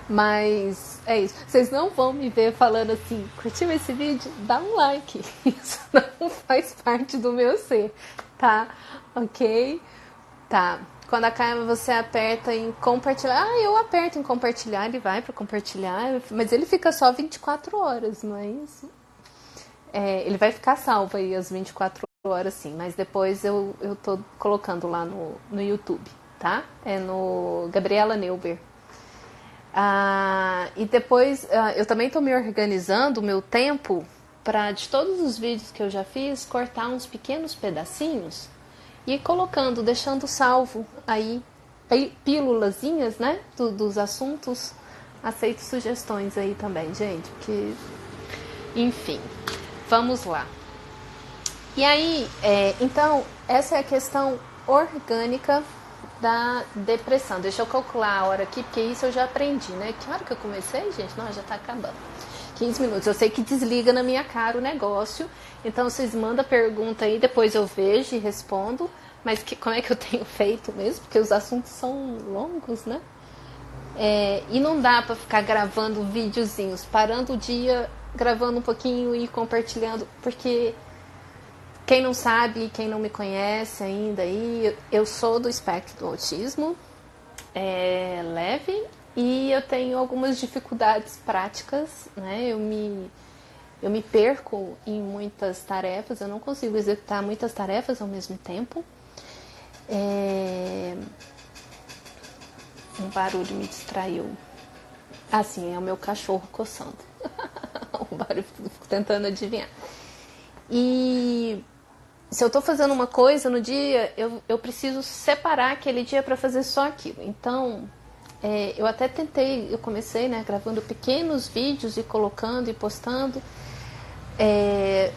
Mas é isso. Vocês não vão me ver falando assim, curtiu esse vídeo? Dá um like. Isso não faz parte do meu ser, tá? Ok? Tá. Quando acaba, você aperta em compartilhar. Eu aperto em compartilhar, ele vai para compartilhar, mas ele fica só 24 horas, não é isso? Ele vai ficar salvo aí as 24 horas, sim, mas depois eu tô colocando lá no YouTube, tá? É no Gabriela Neuber. E depois eu também tô me organizando o meu tempo para, de todos os vídeos que eu já fiz, cortar uns pequenos pedacinhos e ir colocando, deixando salvo aí pílulazinhas, né, dos assuntos. Aceito sugestões aí também, gente, porque, enfim, vamos lá. E aí, então, essa é a questão orgânica da depressão. Deixa eu calcular a hora aqui, porque isso eu já aprendi, né? Que hora que eu comecei, gente? Não, já tá acabando. 15 minutos. Eu sei que desliga na minha cara o negócio, então vocês mandam pergunta aí, depois eu vejo e respondo. Mas como é que eu tenho feito mesmo? Porque os assuntos são longos, né? E não dá pra ficar gravando videozinhos, parando o dia, gravando um pouquinho e compartilhando, porque quem não sabe, quem não me conhece ainda, eu sou do espectro do autismo, leve, e eu tenho algumas dificuldades práticas, né? Eu me perco em muitas tarefas, eu não consigo executar muitas tarefas ao mesmo tempo. Um barulho me distraiu. Sim, é o meu cachorro coçando. O barulho, fico tentando adivinhar. E se eu tô fazendo uma coisa no dia, eu preciso separar aquele dia para fazer só aquilo. Então, eu até tentei, eu comecei, né, gravando pequenos vídeos e colocando e postando.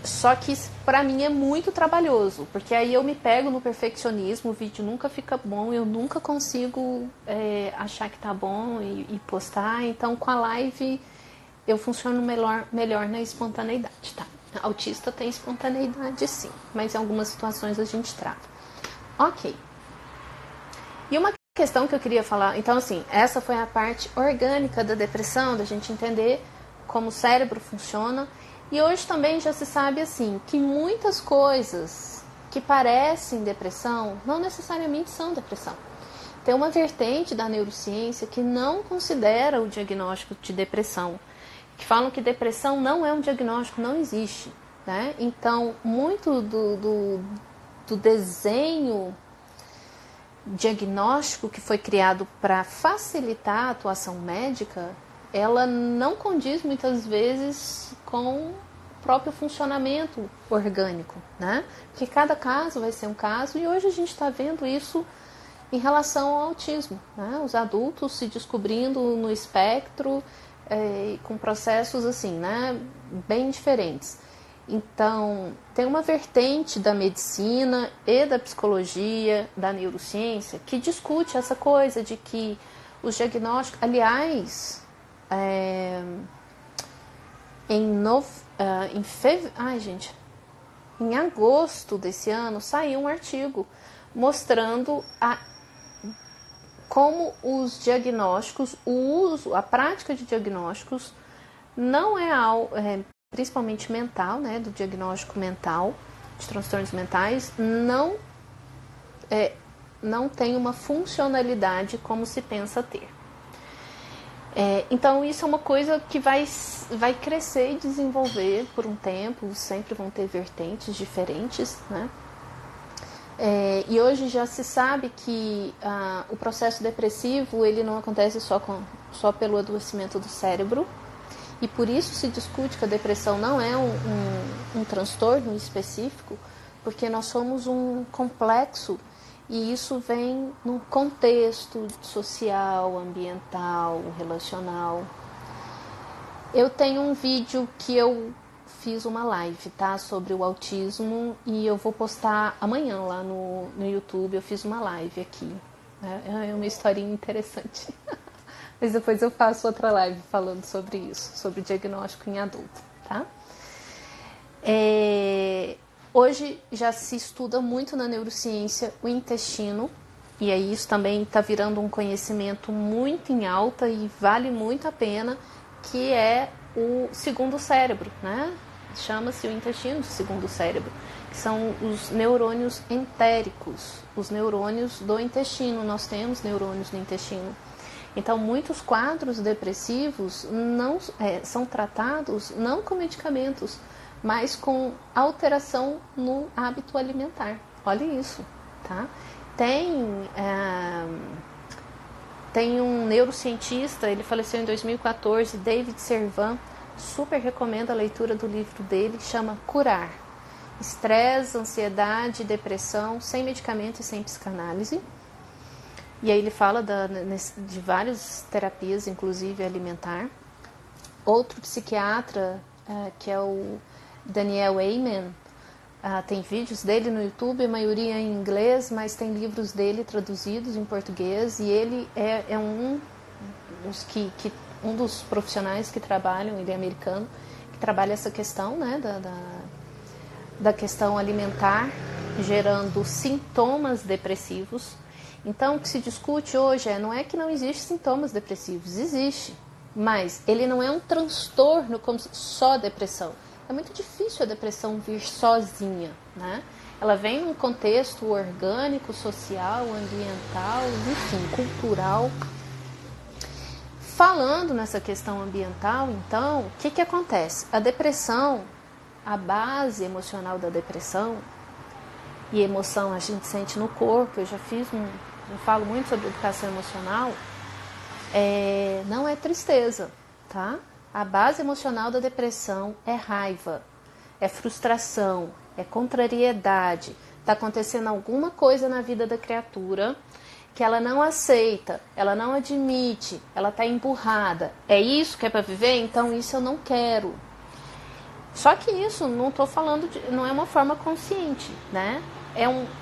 Só que para mim é muito trabalhoso, porque aí eu me pego no perfeccionismo, o vídeo nunca fica bom, eu nunca consigo achar que tá bom e postar. Então com a live eu funciono melhor na espontaneidade, tá? Autista tem espontaneidade sim, mas em algumas situações a gente trava. Ok. E uma questão que eu queria falar, então assim, essa foi a parte orgânica da depressão, da gente entender como o cérebro funciona. E hoje também já se sabe assim que muitas coisas que parecem depressão não necessariamente são depressão. Tem uma vertente da neurociência que não considera o diagnóstico de depressão, que falam que depressão não é um diagnóstico, não existe, né? Então, muito do desenho diagnóstico que foi criado para facilitar a atuação médica, ela não condiz muitas vezes com o próprio funcionamento orgânico, né? Porque cada caso vai ser um caso, e hoje a gente está vendo isso em relação ao autismo, né? Os adultos se descobrindo no espectro, com processos assim, né? Bem diferentes. Então, tem uma vertente da medicina e da psicologia, da neurociência, que discute essa coisa de que os diagnósticos... Aliás, em agosto desse ano, saiu um artigo mostrando como os diagnósticos, o uso, a prática de diagnósticos não é algo... principalmente mental, né, do diagnóstico mental, de transtornos mentais, não tem uma funcionalidade como se pensa ter. Então isso é uma coisa que vai crescer e desenvolver por um tempo, sempre vão ter vertentes diferentes, né? E hoje já se sabe que o processo depressivo ele não acontece só pelo adoecimento do cérebro, e por isso se discute que a depressão não é um transtorno específico, porque nós somos um complexo, e isso vem num contexto social, ambiental, relacional. Eu tenho um vídeo que eu fiz uma live, tá, sobre o autismo, e eu vou postar amanhã lá no YouTube. Eu fiz uma live aqui, é uma historinha interessante. Mas depois eu faço outra live falando sobre isso, sobre diagnóstico em adulto, tá? Hoje já se estuda muito na neurociência o intestino, e aí isso também está virando um conhecimento muito em alta e vale muito a pena, que é o segundo cérebro, né? Chama-se o intestino de segundo cérebro, que são os neurônios entéricos, os neurônios do intestino. Nós temos neurônios no intestino. Então, muitos quadros depressivos não são tratados não com medicamentos, mas com alteração no hábito alimentar. Olha isso, tá? Tem um neurocientista, ele faleceu em 2014, David Servan, super recomendo a leitura do livro dele, chama Curar. Estresse, ansiedade, depressão, sem medicamento e sem psicanálise. E aí ele fala de várias terapias, inclusive alimentar. Outro psiquiatra, que é o Daniel Amen, tem vídeos dele no YouTube, a maioria em inglês, mas tem livros dele traduzidos em português, e ele é um dos profissionais que trabalham, ele é americano, que trabalha essa questão, né, da questão alimentar, gerando sintomas depressivos. Então, o que se discute hoje não é que não existem sintomas depressivos, existe, mas ele não é um transtorno como só depressão. É muito difícil a depressão vir sozinha, né? Ela vem num contexto orgânico, social, ambiental, enfim, cultural. Falando nessa questão ambiental, então, o que acontece? A depressão, a base emocional da depressão, e emoção a gente sente no corpo, eu falo muito sobre educação emocional, não é tristeza, tá? A base emocional da depressão é raiva, é frustração, é contrariedade. Está acontecendo alguma coisa na vida da criatura que ela não aceita, ela não admite, ela está emburrada. É isso que é para viver? Então isso eu não quero. Só que isso não estou falando não é uma forma consciente, né?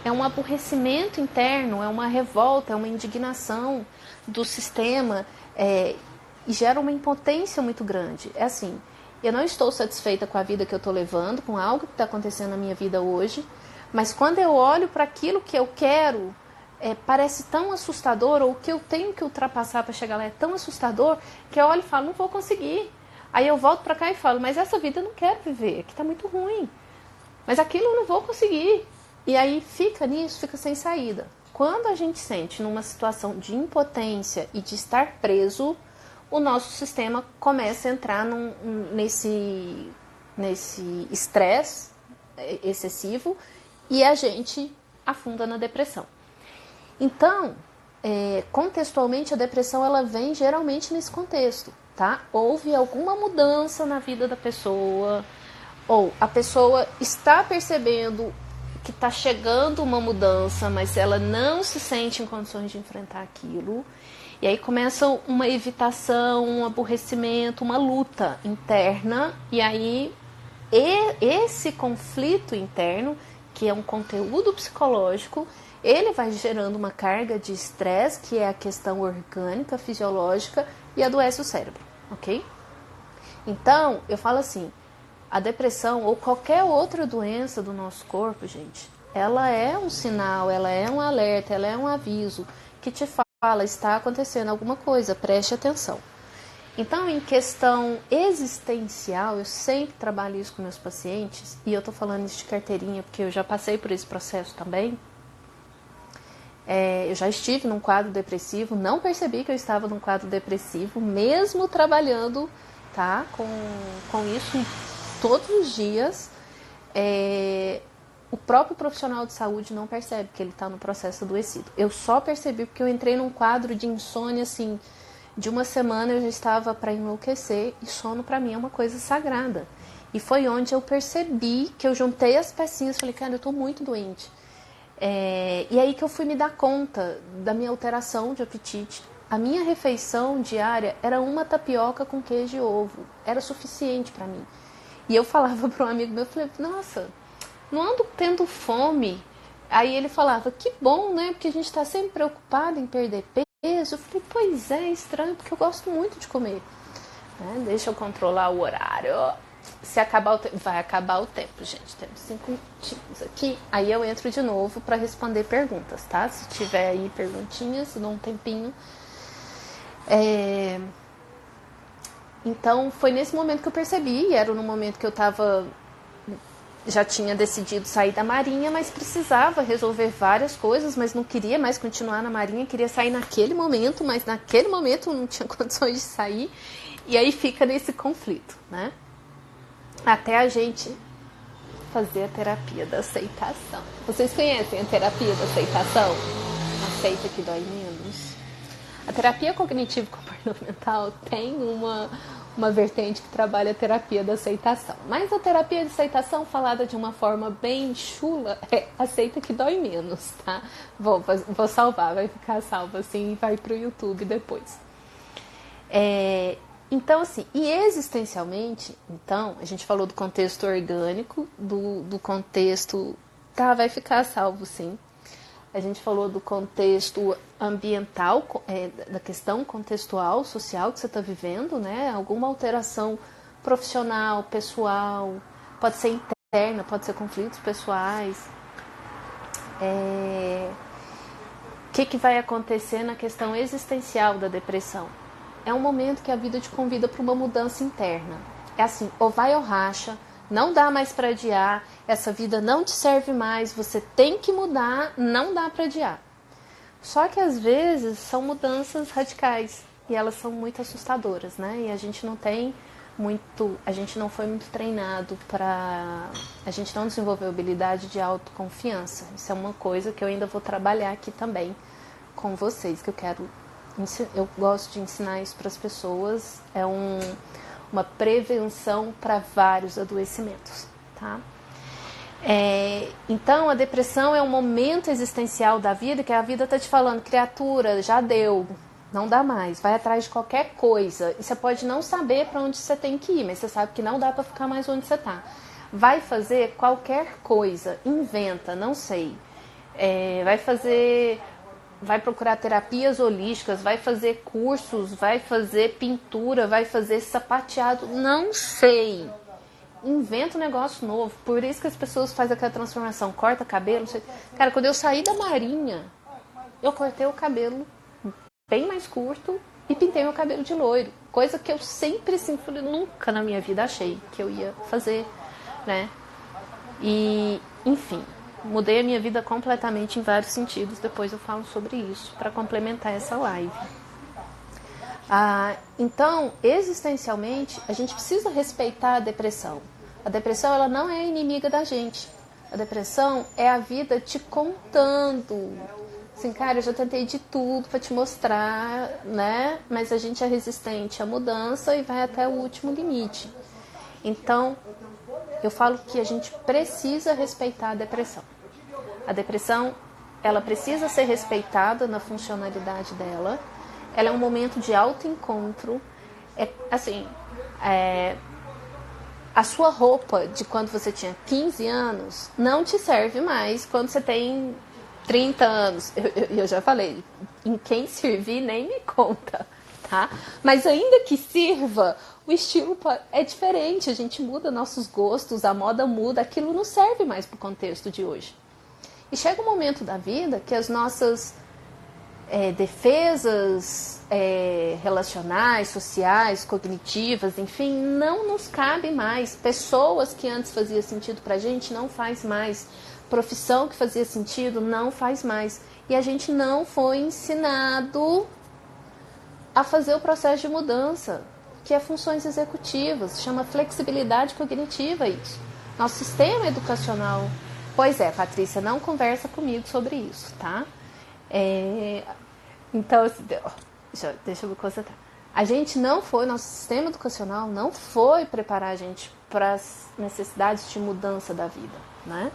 É um aborrecimento interno, é uma revolta, é uma indignação do sistema, e gera uma impotência muito grande. É assim, eu não estou satisfeita com a vida que eu estou levando, com algo que está acontecendo na minha vida hoje, mas quando eu olho para aquilo que eu quero, parece tão assustador, ou o que eu tenho que ultrapassar para chegar lá é tão assustador, que eu olho e falo, não vou conseguir. Aí eu volto para cá e falo, mas essa vida eu não quero viver, aqui está muito ruim. Mas aquilo eu não vou conseguir. E aí fica nisso, fica sem saída. Quando a gente sente numa situação de impotência e de estar preso, o nosso sistema começa a entrar nesse estresse excessivo e a gente afunda na depressão. Então, contextualmente, a depressão ela vem geralmente nesse contexto, tá? Houve alguma mudança na vida da pessoa, ou a pessoa está percebendo que está chegando uma mudança, mas ela não se sente em condições de enfrentar aquilo. E aí começa uma evitação, um aborrecimento, uma luta interna. E aí esse conflito interno, que é um conteúdo psicológico, ele vai gerando uma carga de estresse, que é a questão orgânica, fisiológica, e adoece o cérebro, ok? Então, eu falo assim, a depressão ou qualquer outra doença do nosso corpo, gente, ela é um sinal, ela é um alerta, ela é um aviso que te fala, está acontecendo alguma coisa, preste atenção. Então, em questão existencial, eu sempre trabalho isso com meus pacientes, e eu estou falando isso de carteirinha, porque eu já passei por esse processo também. Eu já estive num quadro depressivo, não percebi que eu estava num quadro depressivo, mesmo trabalhando, tá, com isso todos os dias. O próprio profissional de saúde não percebe que ele está no processo adoecido. Eu só percebi porque eu entrei num quadro de insônia, assim, de uma semana eu já estava para enlouquecer, e sono para mim é uma coisa sagrada. E foi onde eu percebi que eu juntei as pecinhas e falei, cara, eu estou muito doente. E aí que eu fui me dar conta da minha alteração de apetite. A minha refeição diária era uma tapioca com queijo e ovo. Era suficiente para mim. E eu falava para um amigo meu, eu falei, nossa, não ando tendo fome. Aí ele falava, que bom, né? Porque a gente está sempre preocupado em perder peso. Eu falei, pois é, estranho, porque eu gosto muito de comer. Deixa eu controlar o horário. Se acabar o tempo, vai acabar o tempo, gente. Temos 5 minutinhos aqui. Aí eu entro de novo para responder perguntas, tá? Se tiver aí perguntinhas, dou um tempinho. Então, foi nesse momento que eu percebi. Era no momento que eu tava... Já tinha decidido sair da Marinha, mas precisava resolver várias coisas, mas não queria mais continuar na Marinha, queria sair naquele momento, mas naquele momento não tinha condições de sair. E aí fica nesse conflito, né? Até a gente fazer a terapia da aceitação. Vocês conhecem a terapia da aceitação? Aceita que dói menos. A terapia cognitivo-comportamental tem uma vertente que trabalha a terapia da aceitação. Mas a terapia de aceitação, falada de uma forma bem chula, aceita que dói menos, tá? Vou salvar, vai ficar salvo assim e vai pro YouTube depois. Então, assim, e existencialmente, então, a gente falou do contexto orgânico, do contexto... Tá, vai ficar salvo, sim. A gente falou do contexto ambiental, da questão contextual, social que você está vivendo, né? Alguma alteração profissional, pessoal, pode ser interna, pode ser conflitos pessoais. O que vai acontecer na questão existencial da depressão? É um momento que a vida te convida para uma mudança interna. É assim, ou vai ou racha, não dá mais para adiar, essa vida não te serve mais, você tem que mudar, não dá para adiar. Só que às vezes são mudanças radicais e elas são muito assustadoras, né? E a gente não foi muito treinado a gente não desenvolveu habilidade de autoconfiança. Isso é uma coisa que eu ainda vou trabalhar aqui também com vocês, que eu gosto de ensinar isso para as pessoas, uma prevenção para vários adoecimentos, tá? Então, a depressão é um momento existencial da vida que a vida está te falando, criatura, já deu, Não dá mais. Vai atrás de qualquer coisa. E você pode não saber para onde você tem que ir, mas você sabe que não dá para ficar mais onde você está. Vai fazer qualquer coisa. Inventa, não sei. Vai procurar terapias holísticas, vai fazer cursos, vai fazer pintura, vai fazer sapateado. Não sei. Inventa um negócio novo. Por isso que as pessoas fazem aquela transformação. Corta cabelo. Não sei. Cara, quando eu saí da Marinha, eu cortei o cabelo bem mais curto e pintei meu cabelo de loiro. Coisa que eu sempre, nunca na minha vida achei que eu ia fazer, né? E, enfim, mudei a minha vida completamente em vários sentidos. Depois eu falo sobre isso para complementar essa live. Então, existencialmente, a gente precisa respeitar a depressão. A depressão, ela não é inimiga da gente. A depressão é a vida te contando. Assim, cara, eu já tentei de tudo para te mostrar, né? Mas a gente é resistente à mudança e vai até o último limite. Então, eu falo que a gente precisa respeitar a depressão. A depressão, ela precisa ser respeitada na funcionalidade dela. Ela é um momento de autoencontro. A sua roupa de quando você tinha 15 anos não te serve mais quando você tem 30 anos. Eu já falei, em quem servir nem me conta, tá? Mas ainda que sirva, o estilo é diferente, a gente muda nossos gostos, a moda muda, aquilo não serve mais para o contexto de hoje. E chega um momento da vida que as nossas defesas relacionais, sociais, cognitivas, enfim, não nos cabe mais. Pessoas que antes fazia sentido pra gente não faz mais. Profissão que fazia sentido não faz mais. E a gente não foi ensinado a fazer o processo de mudança, que é funções executivas, chama flexibilidade cognitiva isso. Nosso sistema educacional... Pois é, Patrícia, não conversa comigo sobre isso, tá? Então, deixa eu me concentrar. A gente não foi, nosso sistema educacional não foi preparar a gente para as necessidades de mudança da vida, né?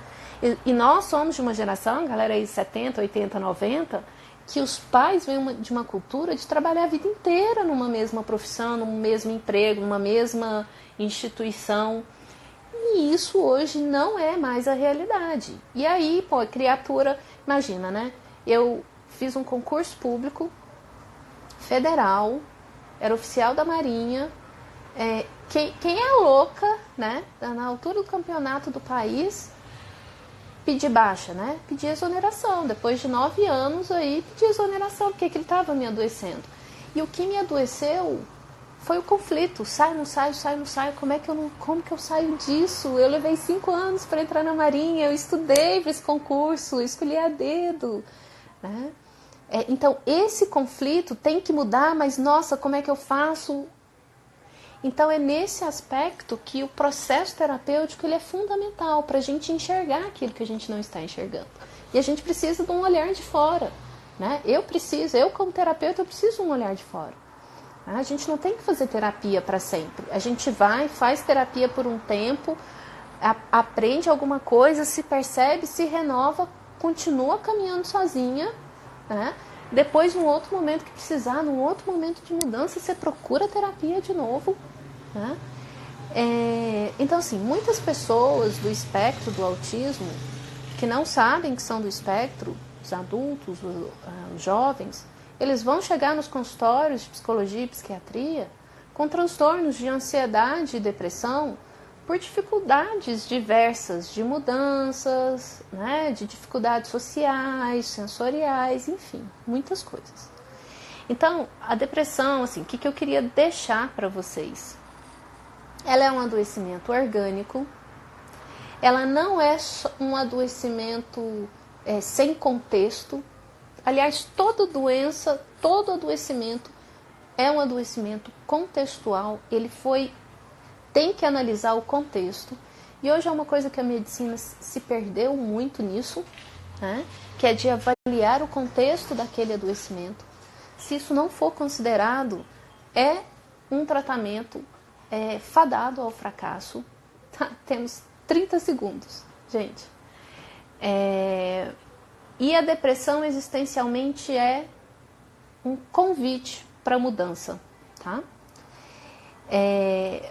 E nós somos de uma geração, galera aí 70, 80, 90, que os pais vêm de uma cultura de trabalhar a vida inteira numa mesma profissão, num mesmo emprego, numa mesma instituição. E isso hoje não é mais a realidade. E aí, pô, criatura, imagina, né? Eu fiz um concurso público federal, era oficial da Marinha. Quem é louca, né? Na altura do campeonato do país, pedir baixa, né? Pedir exoneração. Depois de 9 anos aí, pedir exoneração, porque ele estava me adoecendo. E o que me adoeceu foi o conflito. Sai, não sai, sai, não sai. Como que eu saio disso? Eu levei 5 anos para entrar na Marinha, eu estudei para esse concurso, escolhi a dedo, né? Então, esse conflito tem que mudar, mas, nossa, como é que eu faço? Então, é nesse aspecto que o processo terapêutico ele é fundamental para a gente enxergar aquilo que a gente não está enxergando. E a gente precisa de um olhar de fora, né? Eu como terapeuta, eu preciso de um olhar de fora. A gente não tem que fazer terapia para sempre. A gente vai, faz terapia por um tempo, aprende alguma coisa, se percebe, se renova, continua caminhando sozinha, né? Depois, num outro momento que precisar, num outro momento de mudança, você procura terapia de novo, né? Então, assim, muitas pessoas do espectro do autismo que não sabem que são do espectro, os adultos, os jovens, eles vão chegar nos consultórios de psicologia e psiquiatria com transtornos de ansiedade e depressão por dificuldades diversas de mudanças, né, de dificuldades sociais, sensoriais, enfim, muitas coisas. Então, a depressão, assim, o que eu queria deixar para vocês? Ela é um adoecimento orgânico, ela não é um adoecimento sem contexto. Aliás, toda doença, todo adoecimento é um adoecimento contextual, tem que analisar o contexto. E hoje é uma coisa que a medicina se perdeu muito nisso, né? Que é de avaliar o contexto daquele adoecimento. Se isso não for considerado, é um tratamento fadado ao fracasso. Tá? Temos 30 segundos, gente. E a depressão existencialmente é um convite para mudança, tá?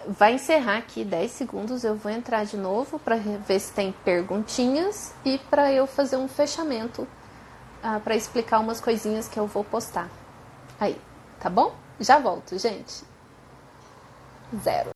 Vai encerrar aqui 10 segundos, eu vou entrar de novo para ver se tem perguntinhas e para eu fazer um fechamento para explicar umas coisinhas que eu vou postar. Aí, tá bom? Já volto, gente. 0.